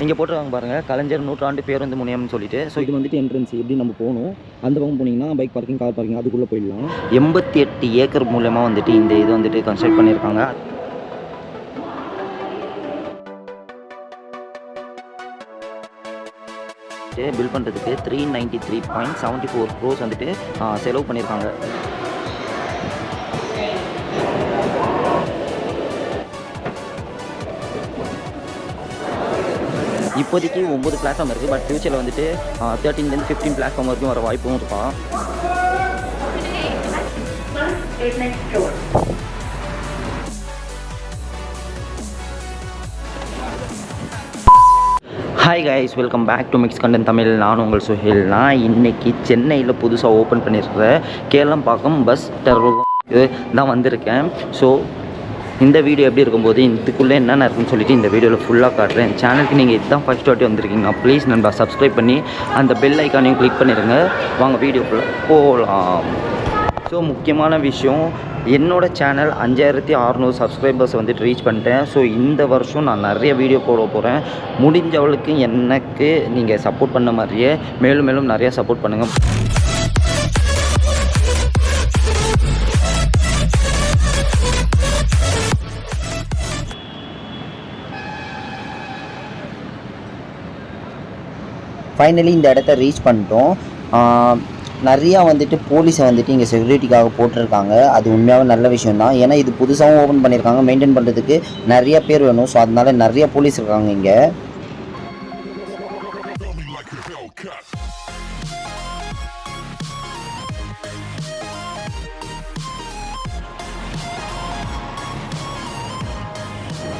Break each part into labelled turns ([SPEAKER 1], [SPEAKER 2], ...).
[SPEAKER 1] இங்கே போட்டுருக்காங்க பாருங்கள், கலைஞர் நூற்றாண்டு பேருந்து முனையம்னு சொல்லிட்டு. ஸோ இது வந்துட்டு என்ட்ரன்ஸ் எப்படி நம்ம போகணும். அந்த பக்கம் போனீங்கன்னா பைக் பார்க்கிங், கார் பார்க்கிங் அதுக்குள்ளே போயிடலாம். 88 ஏக்கர் மூலமாக வந்துட்டு இந்த இது வந்துட்டு கன்ஸ்ட்ரக்ட் பண்ணியிருக்காங்க. பில் பண்ணுறதுக்கு 393.74 crores வந்துட்டு செலவு பண்ணியிருக்காங்க. இப்போதைக்கு 9 பிளாட்ஃபார்ம் இருக்குது. பட் ஃபியூச்சரில் வந்துட்டு 13லேருந்து 15 பிளாட்ஃபார்ம் வரைக்கும் வர வாய்ப்பும் இருக்கான். Hi guys, welcome back to mix content Tamil. நான் உங்கள் சுஹேல். நான் இன்றைக்கி சென்னையில் புதுசாக ஓப்பன் பண்ணியிருக்கிற கேளம்பாக்கம் பஸ் டெர்மினல் இது தான் வந்திருக்கேன். ஸோ இந்த வீடியோ எப்படி இருக்கும்போது இதுக்குள்ளே என்னென்ன இருக்குன்னு சொல்லிட்டு இந்த வீடியோவில் ஃபுல்லாக காட்டுறேன். சேனலுக்கு நீங்கள் இதுதான் ஃபஸ்ட் வாட்டி வந்திருக்கீங்கன்னா ப்ளீஸ் நண்பா சப்ஸ்கிரைப் பண்ணி அந்த பெல் ஐக்கானையும் கிளிக் பண்ணிடுங்க. வாங்க வீடியோக்குள்ளே போகலாம். ஸோ முக்கியமான விஷயம், என்னோடய சேனல் 5600 சப்ஸ்கிரைபர்ஸ் வந்துட்டு ரீச் பண்ணிட்டேன். ஸோ இந்த வருஷம் நான் நிறைய வீடியோ போட போகிறேன். முடிஞ்சவளுக்கு எனக்கு நீங்கள் சப்போர்ட் பண்ண மாதிரியே மேலும் மேலும் நிறையா சப்போர்ட் பண்ணுங்கள். ஃபைனலி இந்த இடத்த ரீச் பண்ணிட்டோம். நிறையா வந்துட்டு போலீஸை வந்துட்டு இங்கே செக்யூரிட்டிக்காக போட்டிருக்காங்க. அது உண்மையாகவே நல்ல விஷயம் தான். ஏன்னா இது புதுசாகவும் ஓப்பன் பண்ணியிருக்காங்க. மெயின்டைன் பண்ணுறதுக்கு நிறைய பேர் வேணும். ஸோ அதனால நிறைய போலீஸ் இருக்காங்க இங்கே.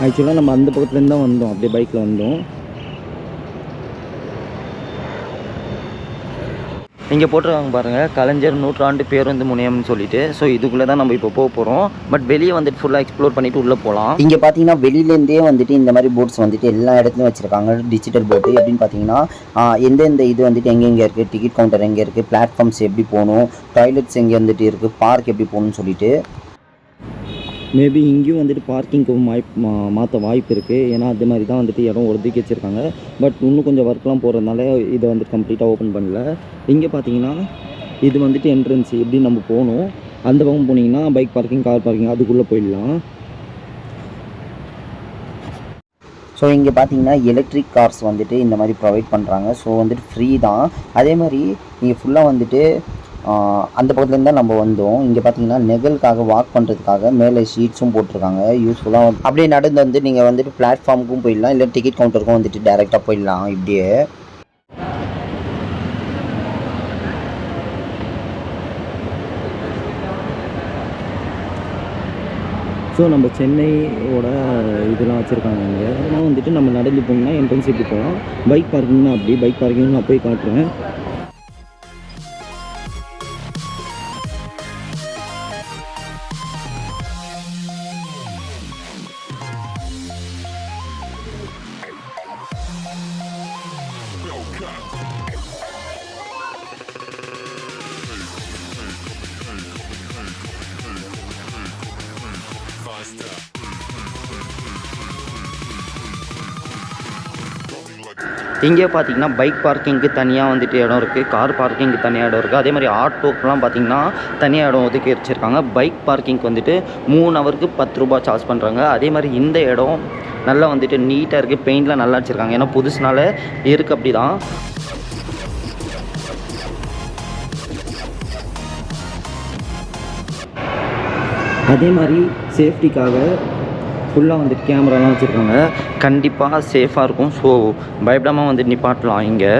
[SPEAKER 1] ஆக்சுவலாக நம்ம அந்த பக்கத்துலேருந்து தான் வந்தோம், அப்படியே பைக்கில் வந்தோம். இங்கே போட்டிருக்காங்க பாருங்கள், கலைஞர் நூற்றாண்டு பேருந்து முனையம்னு சொல்லிட்டு. ஸோ இதுக்குள்ளே தான் நம்ம இப்போ போக போகிறோம். பட் வெளியே வந்துட்டு ஃபுல்லாக எக்ஸ்ப்ளோர் பண்ணிவிட்டு உள்ளே போகலாம். இங்கே பார்த்தீங்கன்னா வெளியிலேருந்தே வந்துட்டு இந்த மாதிரி போர்ட்ஸ் வந்துட்டு எல்லா இடத்துலையும் வச்சுருக்காங்க. டிஜிட்டல் போர்டு எப்படின்னு பார்த்தீங்கன்னா எந்தெந்த இது வந்துட்டு எங்கெங்கே இருக்குது, டிக்கெட் கவுண்டர் எங்கே இருக்குது, பிளாட்ஃபார்ம்ஸ் எப்படி போகணும், டாய்லெட்ஸ் எங்கே வந்துட்டு இருக்குது, பார்க் எப்படி போகணும்னு சொல்லிட்டு. மேபி இங்கேயும் வந்துட்டு பார்க்கிங்க்கு மாற்ற வாய்ப்பு இருக்குது. ஏன்னா அது மாதிரி தான் வந்துட்டு இடம் ஒதுக்கி வச்சுருக்காங்க. பட் இன்னும் கொஞ்சம் ஒர்க்லாம் போகிறதுனால இதை வந்துட்டு கம்ப்ளீட்டாக ஓப்பன் பண்ணல. இங்கே பார்த்தீங்கன்னா இது வந்துட்டு என்ட்ரன்ஸ் எப்படி நம்ம போகணும். அந்த பக்கம் போனீங்கன்னா பைக் பார்க்கிங், கார் பார்க்கிங் அதுக்குள்ளே போயிடலாம். ஸோ இங்கே பார்த்தீங்கன்னா எலக்ட்ரிக் கார்ஸ் வந்துட்டு இந்த மாதிரி ப்ரொவைட் பண்ணுறாங்க. ஸோ வந்துட்டு ஃப்ரீ தான். அதே மாதிரி இங்கே ஃபுல்லாக வந்துட்டு அந்த பக்கத்துலேருந்து தான் நம்ம வந்தோம். இங்கே பார்த்தீங்கன்னா நெகலுக்காக வாக் பண்ணுறதுக்காக மேலே ஷீட்ஸும் போட்டிருக்காங்க. யூஸ்ஃபுல்லாக அப்படியே நடந்து வந்து நீங்கள் வந்துட்டு பிளாட்ஃபார்முக்கும் போயிடலாம், இல்லை டிக்கெட் கவுண்டருக்கும் வந்துட்டு டேரெக்டாக போயிடலாம் இப்படியே. ஸோ நம்ம சென்னையோட இதெல்லாம் வச்சுருக்காங்க இங்கே. அதெல்லாம் வந்துட்டு நம்ம நடந்து போகணுன்னா என்ட்ரன்ஸ் இப்படி போகலாம். பைக் பார்க்கிங்னா அப்படி, பைக் பார்க்கிங் நான் போய் காட்டுறேன். இங்கே பார்த்தீங்கன்னா பைக் பார்க்கிங்க்கு தனியாக வந்துட்டு இடம் இருக்குது, கார் பார்க்கிங்க்கு தனியாக இடம் இருக்குது. அதே மாதிரி ஆட்டோக்கெலாம் பார்த்தீங்கன்னா தனியாக இடம் ஒதுக்கி வச்சுருக்காங்க. பைக் பார்க்கிங்க்கு வந்துட்டு 3 ஹவருக்கு 10 ரூபா சார்ஜ் பண்ணுறாங்க. அதே மாதிரி இந்த இடம் நல்லா வந்துட்டு நீட்டாக இருக்குது, பெயிண்ட்லாம் நல்லா வச்சுருக்காங்க. ஏன்னா புதுசுனால இருக்குது அப்படி தான். அதே மாதிரி சேஃப்டிக்காக ஃபுல்லாக வந்துட்டு கேமராலாம் வச்சுருக்காங்க. கண்டிப்பாக சேஃபாக இருக்கும். ஸோ பயப்படாமல் வந்துட்டு நிப்பாட்டலாம் இங்கே.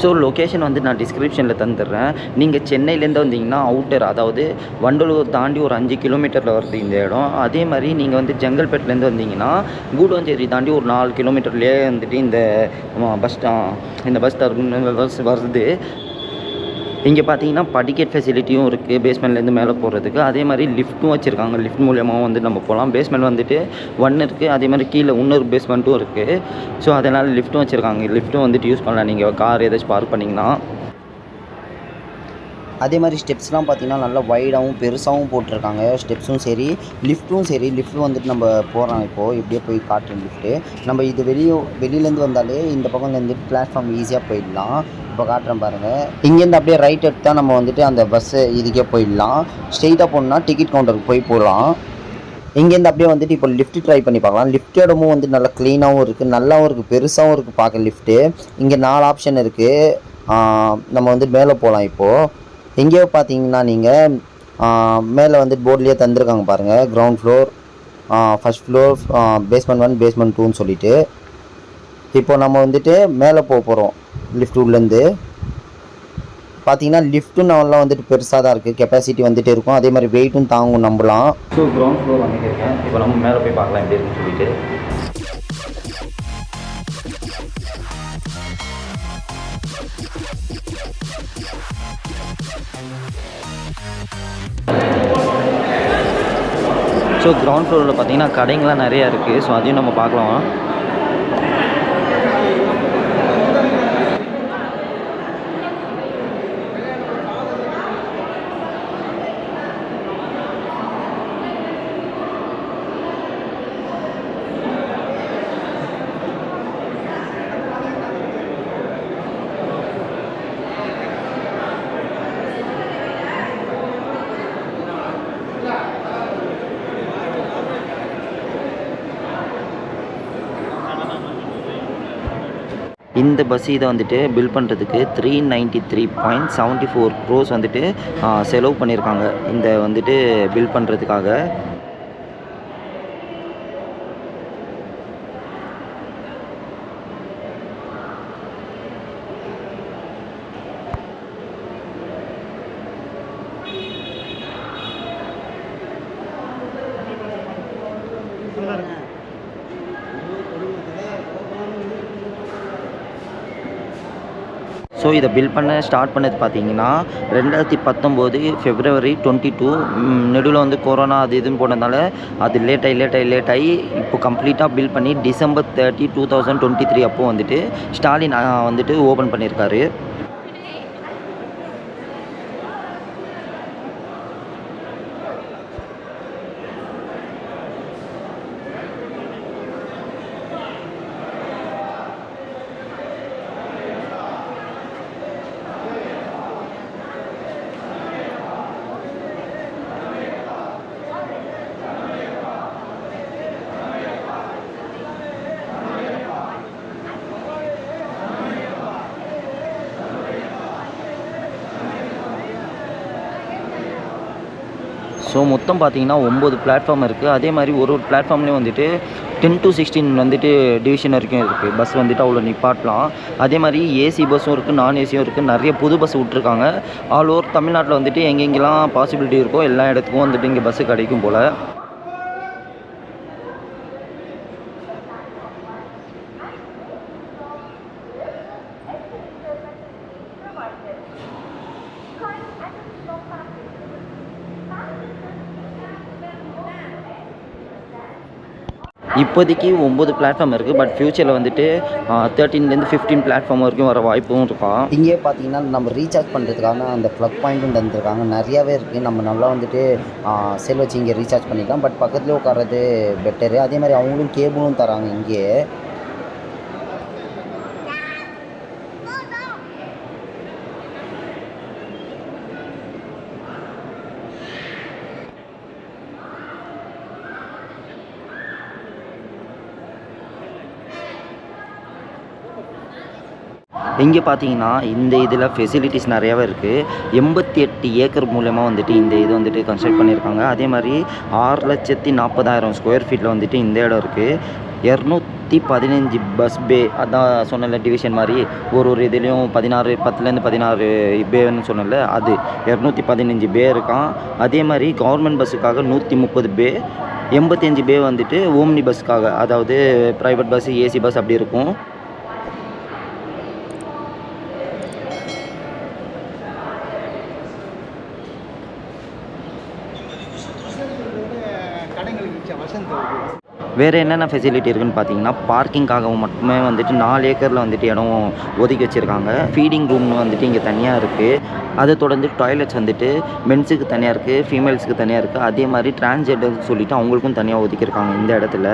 [SPEAKER 1] ஸோ லொக்கேஷன் வந்து நான் டிஸ்கிரிப்ஷனில் தந்துடுறேன். நீங்கள் சென்னையிலேருந்து வந்தீங்கன்னா அவுட்டர், அதாவது வண்டலூர் தாண்டி ஒரு 5 கிலோமீட்டரில் வருது இந்த இடம். அதே மாதிரி நீங்கள் வந்து செங்கல்பேட்டிலேருந்து வந்தீங்கன்னா கூடுவாஞ்சேரி தாண்டி ஒரு 4 கிலோமீட்டர்லேயே வந்துட்டு இந்த பஸ் டெர்மினல் வருது. இங்கே பார்த்தீங்கன்னா படிக்கட் ஃபெசிலிட்டியும் இருக்குது பேஸ்மெண்ட்லேருந்து மேலே போகிறதுக்கு. அதே மாதிரி லிஃப்ட்டும் வச்சுருக்காங்க. லிஃப்ட் மூலியமாக வந்து நம்ம போகலாம். பேஸ்மெண்ட் வந்துட்டு 1 இருக்குது. அதே மாதிரி கீழே இன்னொரு பேஸ்மெண்ட்டும் இருக்குது. ஸோ அதனால் லிஃப்ட்டும் வச்சுருக்காங்க. லிஃப்ட்டும் வந்துட்டு யூஸ் பண்ணலாம் நீங்கள் கார் ஏதாச்சும் பார்க் பண்ணிங்கன்னா. அதே மாதிரி ஸ்டெப்ஸ்லாம் பார்த்திங்கன்னா நல்லா வைடாகவும் பெருசாகவும் போட்டிருக்காங்க. ஸ்டெப்ஸும் சரி, லிஃப்ட்டும் சரி. லிஃப்ட் வந்துட்டு நம்ம போகிறோம் இப்போது இப்படியே போய் காட்டுறேன் லிஃப்ட்டு. நம்ம இது வெளியிலேருந்து வந்தாலே இந்த பக்கம் வந்துட்டு பிளாட்ஃபார்ம் ஈஸியாக போயிடலாம். இப்போ காட்டுறேன் பாருங்கள். இங்கேருந்து அப்படியே ரைட் எடுத்தால் நம்ம வந்துட்டு அந்த பஸ்ஸு இதுக்கே போயிடலாம். ஸ்ட்ரெயிட்டாக போகணுன்னா டிக்கெட் கவுண்டருக்கு போகலாம். இங்கேருந்து அப்படியே வந்துட்டு இப்போ லிஃப்ட் ட்ரை பண்ணி பார்க்கலாம். லிஃப்ட் இடமும் வந்து நல்லா க்ளீனாகவும் இருக்குது, நல்லாவும் இருக்குது, பெருசாகவும் இருக்குது பார்க்க லிஃப்ட்டு. இங்கே 4 ஆப்ஷன் இருக்குது. நம்ம வந்து மேலே போகலாம் இப்போது. எங்கேயோ பார்த்தீங்கன்னா நீங்கள் மேலே வந்து போர்ட்லேயே தந்துருக்காங்க பாருங்கள். Ground floor, first floor, basement 1, basement 2ன்னு சொல்லிட்டு. இப்போ நம்ம வந்துட்டு மேலே போகிறோம் லிஃப்ட் உள்ளேருந்து. பார்த்தீங்கன்னா லிஃப்ட்டும் நல்லா வந்துட்டு பெருசாக தான் இருக்குது, கெப்பாசிட்டி வந்துட்டு இருக்கும், அதே மாதிரி வெயிட்டும் தாங்கும் நம்பலாம். ஸோ கிரவுண்ட் ஃப்ளோர் வந்துருக்கேன். இப்போ நம்ம மேலே போய் பார்க்கலாம் எப்படி இருக்குன்னு சொல்லிட்டு. ஸோ கிரவுண்ட் ஃப்ளோரில் பார்த்தீங்கன்னா கடைங்கள்லாம் நிறையா இருக்குது. ஸோ அதையும் நம்ம பார்க்கலாம். இந்த பஸ் இதை வந்துட்டு பில் பண்ணுறதுக்கு 393.74 crores வந்துட்டு செலவு பண்ணியிருக்காங்க இந்த வந்துட்டு பில் பண்ணுறதுக்காக. ஸோ இதை பில் பண்ண ஸ்டார்ட் பண்ணது பார்த்தீங்கன்னா 2019 February 22. நடுவில் வந்து கொரோனா அது இதுன்னு போனதுனால அது லேட் ஆகி இப்போ கம்ப்ளீட்டாக பில் பண்ணி December 30, 2023 அப்போது வந்துட்டு ஸ்டாலின் வந்துட்டு ஓப்பன் பண்ணியிருக்காரு. ஸோ மொத்தம் பார்த்தீங்கன்னா 9 பிளாட்ஃபார்ம் இருக்குது. அதே மாதிரி ஒரு பிளாட்ஃபார்ம்லேயும் வந்துட்டு 10 to 16 வந்துட்டு டிவிஷன் வரைக்கும் இருக்குது. பஸ் வந்துட்டு அவ்வளோ நிப்பாட்டலாம். அதே மாதிரி ஏசி பஸ்ஸும் இருக்குது, நான் ஏசியும் இருக்குது. நிறைய புது பஸ் விட்ருக்காங்க. ஆல் ஓவர் தமிழ்நாட்டில் வந்துட்டு எங்கெங்கெல்லாம் பாசிபிலிட்டி இருக்கோ எல்லா இடத்துக்கும் வந்துட்டு இங்கே பஸ்ஸு கிடைக்கும் போல். இப்போதைக்கு 9 பிளாட்ஃபார்ம் இருக்குது. பட் ஃப்யூச்சரில் வந்துட்டு 13லேருந்து 15 பிளாட்ஃபார்ம் வரைக்கும் வர வாய்ப்பும் இருக்கும். இங்கே பார்த்தீங்கன்னா நம்ம ரீசார்ஜ் பண்ணுறதுக்காக அந்த ப்ளக் பாயிண்ட்டும் தந்துருக்காங்க. நிறையாவே இருக்குது. நம்ம நல்லா வந்துட்டு செல் வச்சு இங்கே ரீசார்ஜ் பண்ணிக்கலாம். பட் பக்கத்துலேயே உட்கார்றது பெட்டரு. அதே மாதிரி அவங்களும் கேபிளும் தராங்க இங்கே. இங்கே பார்த்தீங்கன்னா இந்த இதில் ஃபெசிலிட்டிஸ் நிறையாவே இருக்குது. 88 ஏக்கர் மூலயமா வந்துட்டு இந்த இது வந்துட்டு கன்ஸ்ட்ரக்ட் பண்ணியிருக்காங்க. அதே மாதிரி 6,40,000 ஸ்கொயர் ஃபீட்டில் வந்துட்டு இந்த இடம் இருக்குது. 215 பஸ் பே, அதான் சொன்னல டிவிஷன் மாதிரி ஒரு இதுலேயும் 10லேருந்து 16 பேன்னு சொன்னல, அது 215 பே இருக்கான். அதே மாதிரி கவர்மெண்ட் பஸ்ஸுக்காக 130 பே, 85 பே வந்துட்டு ஓம்னி பஸ்ஸுக்காக, அதாவது ப்ரைவேட் பஸ், ஏசி பஸ் அப்படி இருக்கும். வேறு என்னென்ன ஃபெசிலிட்டி இருக்குதுன்னு பார்த்தீங்கன்னா, பார்க்கிங்காக மட்டுமே வந்துட்டு 4 ஏக்கரில் வந்துட்டு இடம் ஒதுக்கி வச்சுருக்காங்க. ஃபீடிங் ரூம்னு வந்துட்டு இங்கே தனியாக இருக்குது. அதை தொடர்ந்து டாய்லெட்ஸ் வந்துட்டு மென்ஸுக்கு தனியாக இருக்குது, ஃபீமேல்ஸுக்கு தனியாக இருக்குது. அதே மாதிரி டிரான்ஸ்ஜெண்டர்னு சொல்லிட்டு அவங்களுக்கும் தனியாக ஒதுக்கியிருக்காங்க இந்த இடத்துல.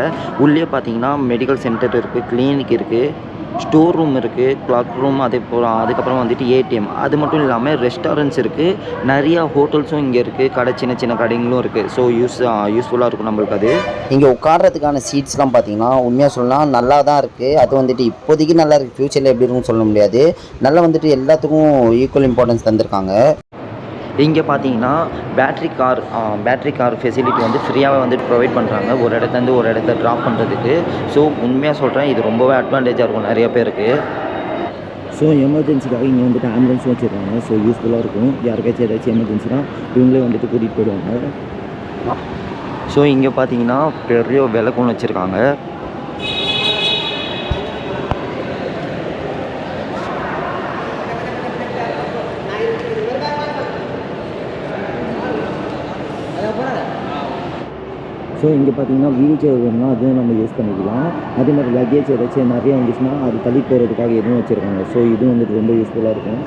[SPEAKER 1] உள்ளே பார்த்தீங்கன்னா மெடிக்கல் சென்டர் இருக்குது, கிளினிக் இருக்குது, ஸ்டோர் ரூம் இருக்குது, கிளாக் ரூம், அதுக்கப்புறம் வந்துட்டு ஏடிஎம். அது மட்டும் இல்லாமல் ரெஸ்டாரண்ட்ஸ் இருக்குது, நிறையா ஹோட்டல்ஸும் இங்கே இருக்குது, கடை சின்ன சின்ன கடைங்களும் இருக்குது. ஸோ யூஸ்ஃபுல்லாக இருக்கும் நம்மளுக்கு. அது இங்கே உட்கார்றதுக்கான சீட்ஸ்லாம் பார்த்தீங்கன்னா உண்மையாக சொல்லலாம் நல்லா தான் இருக்குது. அது வந்துட்டு இப்போதைக்கு நல்லா இருக்குது, ஃப்யூச்சரில் எப்படி இருக்குன்னு சொல்ல முடியாது. நல்லா வந்துட்டு எல்லாத்துக்கும் ஈக்குவல் இம்பார்ட்டன்ஸ் தந்திருக்காங்க. இங்கே பார்த்தீங்கன்னா பேட்ரி கார் ஃபெசிலிட்டி வந்து ஃப்ரீயாகவே வந்துட்டு ப்ரொவைட் பண்ணுறாங்க, ஒரு இடத்துலேருந்து ஒரு இடத்த ட்ராப் பண்ணுறதுக்கு. ஸோ உண்மையாக சொல்கிறேன், இது ரொம்பவே அட்வான்டேஜாக இருக்கும் நிறைய பேருக்கு. ஸோ எமர்ஜென்சிக்காக இங்கே வந்துட்டு ஆம்புலன்ஸும் வச்சுருக்காங்க. ஸோ யூஸ்ஃபுல்லாக இருக்கும், யாருக்காச்சும் ஏதாச்சும் எமர்ஜென்சினா இவங்களே வந்துட்டு கூட்டிகிட்டு போயிடுவாங்க. ஸோ இங்கே பார்த்தீங்கன்னா பெரிய விளக்கும் வச்சுருக்காங்க. ஸோ இங்கே பார்த்தீங்கன்னா வீல் சேர் வேணும்னா அதுவும் நம்ம யூஸ் பண்ணிக்கலாம். அதே மாதிரி லக்கேஜ் ஏதாச்சும் நிறைய வந்துச்சுன்னா அது தள்ளி போகிறதுக்காக எதுவும் வச்சுருக்காங்க. ஸோ இதுவும் வந்துட்டு ரொம்ப யூஸ்ஃபுல்லாக இருக்கும்.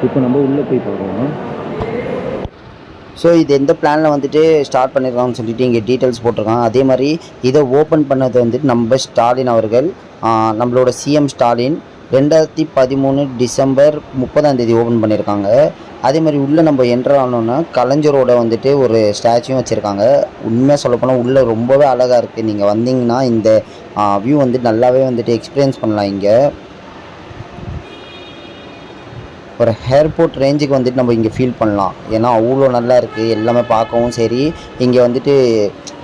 [SPEAKER 1] இப்போ நம்ம உள்ளே போய் பார்க்கலாம். ஸோ இது எந்த பிளானில் வந்துட்டு ஸ்டார்ட் பண்ணியிருக்காங்கன்னு சொல்லிட்டு இங்கே டீட்டெயில்ஸ் போட்டிருக்காங்க. அதே மாதிரி இதை ஓப்பன் பண்ணது வந்துட்டு நம்ம ஸ்டாலின் அவர்கள், நம்மளோட சிஎம் ஸ்டாலின் 2013 டிசம்பர் 30 ஓப்பன் பண்ணியிருக்காங்க. அதே மாதிரி உள்ளே நம்ம என்ட்ரு ஆனோன்னா கலைஞரோட வந்துட்டு ஒரு ஸ்டாச்சுவும் வச்சுருக்காங்க. உண்மையாக சொல்லப்போனால் உள்ளே ரொம்பவே அழகாக இருக்குது. நீங்கள் வந்தீங்கன்னா இந்த வியூ வந்து நல்லாவே வந்துட்டு எக்ஸ்பீரியன்ஸ் பண்ணலாம். இங்கே ஒரு ஏர்போர்ட் ரேஞ்சுக்கு வந்துட்டு நம்ம இங்கே ஃபீல் பண்ணலாம். ஏன்னா அவ்வளோ நல்லா இருக்குது, எல்லாமே பார்க்கவும் சரி, இங்கே வந்துட்டு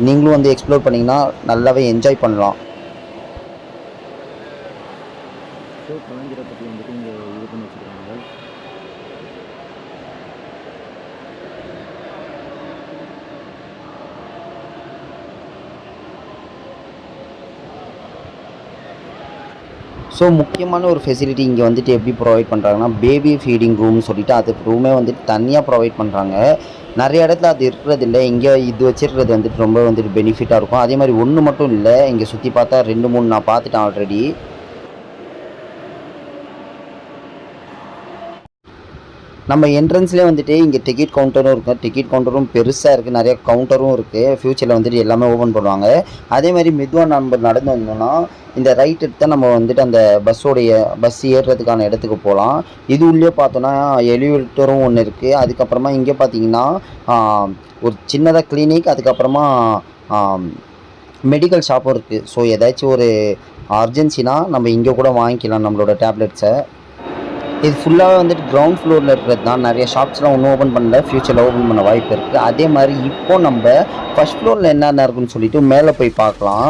[SPEAKER 1] நீங்களும் வந்து எக்ஸ்ப்ளோர் பண்ணிங்கன்னா நல்லாவே என்ஜாய் பண்ணலாம். ஸோ கலைஞரை பற்றி வந்துட்டு இங்கே இது பண்ணி வச்சுருக்காங்க. ஸோ முக்கியமான ஒரு ஃபெசிலிட்டி இங்கே வந்துட்டு எப்படி ப்ரொவைட் பண்ணுறாங்கன்னா, பேபி ஃபீடிங் ரூம்னு சொல்லிட்டு அது ரூமே வந்துட்டு தனியாக ப்ரொவைட் பண்ணுறாங்க. நிறைய இடத்துல அது இருக்கிறதில்ல, இங்கே இது வச்சுருக்கிறது வந்துட்டு ரொம்ப வந்துட்டு பெனிஃபிட்டாக இருக்கும். அதே மாதிரி ஒன்று மட்டும் இல்லை, இங்கே சுற்றி பார்த்தா 2-3 நான் பார்த்துட்டேன் ஆல்ரெடி. நம்ம என்ட்ரன்ஸ்லேயே வந்துட்டு இங்கே டிக்கெட் கவுண்டரும் இருக்குது. டிக்கெட் கவுண்டரும் பெருசாக இருக்குது, நிறைய கவுண்டரும் இருக்குது. ஃப்யூச்சரில் வந்துட்டு எல்லாமே ஓப்பன் பண்ணுவாங்க. அதே மாதிரி மெதுவாக நம்ம நடந்து வந்தோம்னா இந்த ரைட் எடுத்தால் நம்ம வந்துட்டு அந்த பஸ் ஏறுறதுக்கான இடத்துக்கு போகலாம். இது உள்ளே பார்த்தோன்னா எலிவேட்டரும் ஒன்று இருக்குது. அதுக்கப்புறமா இங்கே பார்த்தீங்கன்னா ஒரு சின்னதாக கிளினிக், அதுக்கப்புறமா மெடிக்கல் ஷாப்பும் இருக்குது. ஸோ ஏதாச்சும் ஒரு அர்ஜென்சினா நம்ம இங்கே கூட வாங்கிக்கலாம் நம்மளோட டேப்லெட்ஸை. இது ஃபுல்லாகவே வந்துட்டு கிரவுண்ட் ஃப்ளோரில் இருக்கிறது தான். நிறைய ஷாப்ஸ்லாம் ஒன்றும் ஓப்பன் பண்ணல, ஃப்யூச்சரில் ஓப்பன் பண்ண வாய்ப்பு இருக்குது. அதே மாதிரி இப்போது நம்ம ஃபஸ்ட் ஃப்ளோரில் என்னென்ன இருக்குன்னு சொல்லிட்டு மேலே போய் பார்க்கலாம்.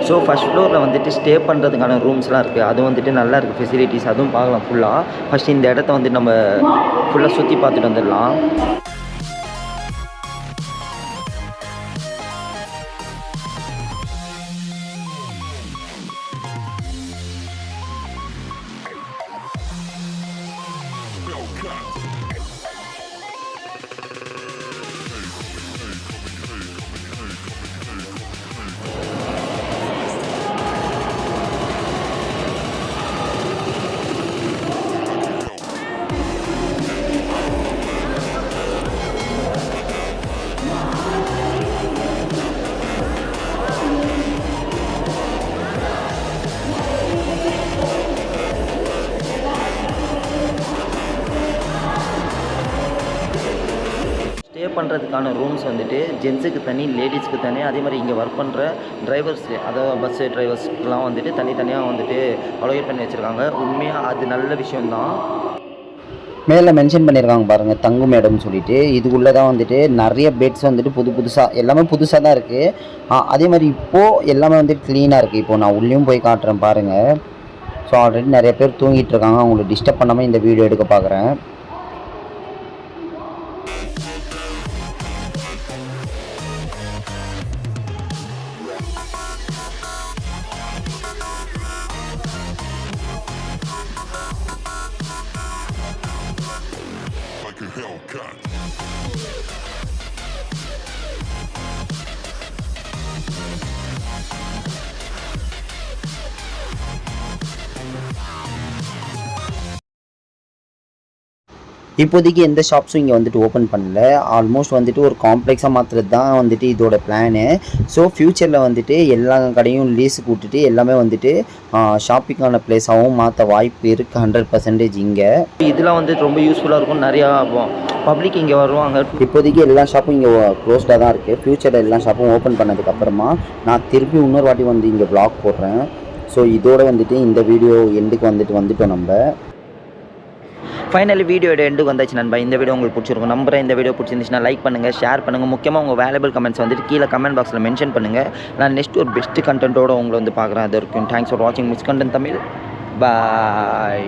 [SPEAKER 1] ஸோ ஃபஸ்ட் ஃப்ளோரில் வந்துட்டு ஸ்டே பண்ணுறதுக்கான ரூம்ஸ்லாம் இருக்குது. அது வந்துட்டு நல்லா இருக்குது ஃபெசிலிட்டிஸ், அதுவும் பார்க்கலாம் ஃபுல்லாக. ஃபஸ்ட் இந்த இடத்த வந்து நம்ம ஃபுல்லாக சுற்றி பார்த்துட்டு வந்துடலாம். பண்ணுறதுக்கான ரூம்ஸ் வந்துட்டு ஜென்ஸுக்கு தனி, லேடிஸ்க்கு தனி, அதே மாதிரி இங்கே ஒர்க் பண்ணுற டிரைவர்ஸ், அதாவது பஸ்ஸு டிரைவர்ஸ்க்குலாம் வந்துட்டு தனித்தனியாக வந்துட்டு அலோகேட் பண்ணி வச்சுருக்காங்க. உண்மையாக அது நல்ல விஷயம்தான். மேலே மென்ஷன் பண்ணியிருக்காங்க பாருங்கள், தங்கும் இடம்னு சொல்லிட்டு. இதுக்குள்ளே தான் வந்துட்டு நிறைய பெட்ஸ் வந்துட்டு புதுசாக எல்லாமே புதுசாக தான் இருக்குது. அதே மாதிரி இப்போது எல்லாமே வந்துட்டு க்ளீனாக இருக்குது. இப்போது நான் உள்ளேயும் போய் காட்டுறேன் பாருங்கள். ஸோ ஆல்ரெடி நிறைய பேர் தூங்கிட்டு இருக்காங்க. அவங்களை டிஸ்டர்ப் பண்ணாமல் இந்த வீடியோ எடுக்க பார்க்குறேன். இப்போதைக்கு எந்த ஷாப்ஸும் இங்கே வந்துட்டு ஓப்பன் பண்ணல. ஆல்மோஸ்ட் வந்துட்டு ஒரு காம்ப்ளெக்ஸாக மாற்றுறது தான் வந்துட்டு இதோட பிளானு. ஸோ ஃப்யூச்சரில் வந்துட்டு எல்லா கடையும் லீஸுக்கு விட்டுட்டு எல்லாமே வந்துட்டு ஷாப்பிங்கான பிளேஸாகவும் மாற்ற வாய்ப்பு இருக்குது 100% இங்கே. இதெல்லாம் வந்துட்டு ரொம்ப யூஸ்ஃபுல்லாக இருக்கும். நிறையா பப்ளிக் இங்கே வருவாங்க. இப்போதைக்கு எல்லா ஷாப்பும் இங்கே க்ளோஸ்டாக தான் இருக்குது. ஃப்யூச்சரில் எல்லா ஷாப்பும் ஓப்பன் பண்ணதுக்கப்புறமா நான் திருப்பி இன்னொரு வாட்டி வந்து இங்கே வ்ளாக் போடுறேன். ஸோ இதோடு வந்துட்டு இந்த வீடியோ எண்டுக்கு வந்துட்டோம் நம்ம. ஃபைனலி வீடியோட எண்டுக்கு வந்தாச்சு நண்பா. இந்த வீடியோ உங்களுக்கு பிடிச்சிருக்கும் நம்புறேன். இந்த வீடியோ பிடிச்சிருந்துச்சுன்னா லைக் பண்ணுங்கள், ஷேர் பண்ணுங்கள். முக்கியமாக உங்கள் வேல்யூபிள் கமெண்ட்ஸ் வந்துட்டு கீழே கமெண்ட் பாக்ஸில் மென்ஷன் பண்ணுங்கள். நான் நெக்ஸ்ட் ஒரு பெஸ்ட் கண்டென்ட்டோடு உங்களை வந்து பார்க்குறேன். அது வரைக்கும் தேங்க்ஸ் ஃபார் வாட்சிங் மிஸ் கண்டென்ட் தமிழ். பாய்.